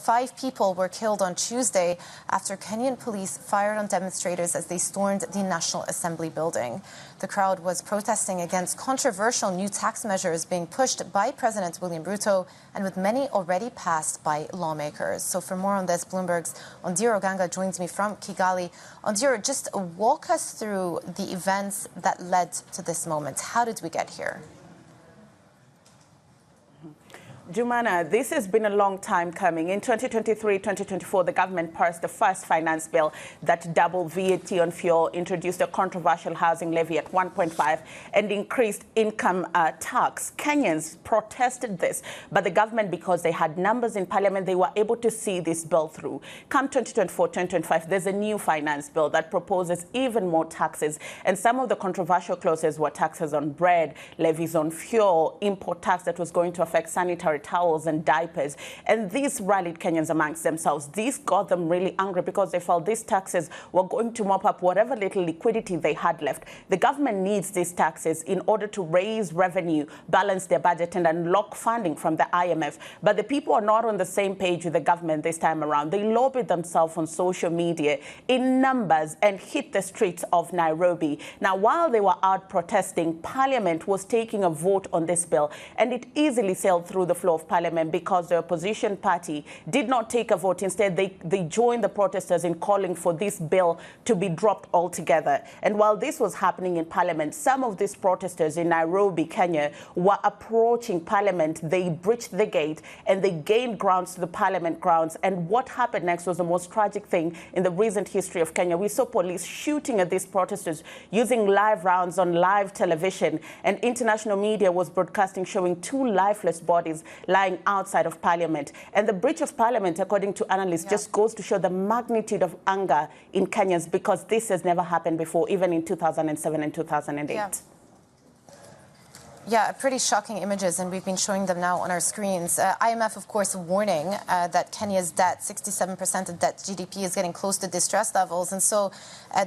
5 people were killed on Tuesday after Kenyan police fired on demonstrators as they stormed the National Assembly building. The crowd was protesting against controversial new tax measures being pushed by President William Ruto and with many already passed by lawmakers. So for more on this, Bloomberg's Ondiro Ganga joins me from Kigali. Ondiro, just walk us through the events that led to this moment. How did we get here? Jumana, this has been a long time coming. In 2023-2024, the government passed the first finance bill that doubled VAT on fuel, introduced a controversial housing levy at 1.5, and increased income tax. Kenyans protested this, but the government, because they had numbers in parliament, they were able to see this bill through. Come 2024-2025, there's a new finance bill that proposes even more taxes, and some of the controversial clauses were taxes on bread, levies on fuel, import tax that was going to affect sanitary towels and diapers. And these rallied Kenyans amongst themselves. These got them really angry because they felt these taxes were going to mop up whatever little liquidity they had left. The government needs these taxes in order to raise revenue, balance their budget, and unlock funding from the IMF. But the people are not on the same page with the government this time around. They lobbied themselves on social media in numbers and hit the streets of Nairobi. Now, while they were out protesting, Parliament was taking a vote on this bill, and it easily sailed through the floor of Parliament because the opposition party did not take a vote. Instead, they joined the protesters in calling for this bill to be dropped altogether. And while this was happening in Parliament, some of these protesters in Nairobi, Kenya, were approaching Parliament. They breached the gate and they gained grounds to the Parliament grounds. And what happened next was the most tragic thing in the recent history of Kenya. We saw police shooting at these protesters using live rounds on live television, and international media was broadcasting showing 2 lifeless bodies lying outside of Parliament. And the breach of Parliament, according to analysts, just goes to show the magnitude of anger in Kenyans, because this has never happened before, even in 2007 and 2008. Yeah, pretty shocking images, and we've been showing them now on our screens. IMF, of course, warning that Kenya's debt, 67% of debt GDP, is getting close to distress levels. And so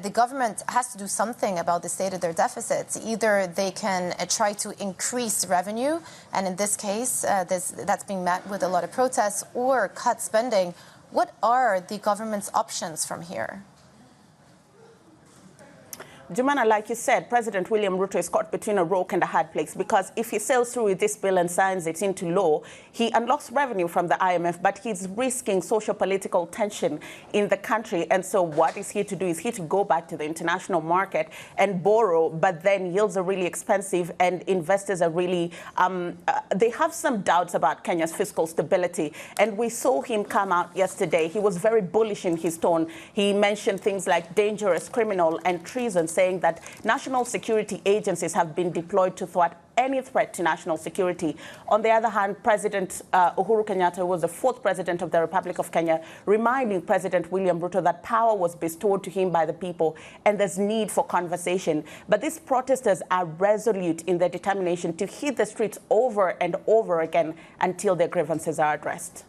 the government has to do something about the state of their deficits. Either they can try to increase revenue, and in this case, that's being met with a lot of protests, or cut spending. What are the government's options from here? Jumana, like you said, President William Ruto is caught between a rock and a hard place, because if he sails through with this bill and signs it into law, he unlocks revenue from the IMF, but he's risking socio-political tension in the country. And so what is he to do? Is he to go back to the international market and borrow, but then yields are really expensive and investors are really, they have some doubts about Kenya's fiscal stability. And we saw him come out yesterday. He was very bullish in his tone. He mentioned things like dangerous, criminal, and treason, saying that national security agencies have been deployed to thwart any threat to national security. On the other hand, President Uhuru Kenyatta was the 4th president of the Republic of Kenya, reminding President William Ruto that power was bestowed to him by the people and there's need for conversation. But these protesters are resolute in their determination to hit the streets over and over again until their grievances are addressed.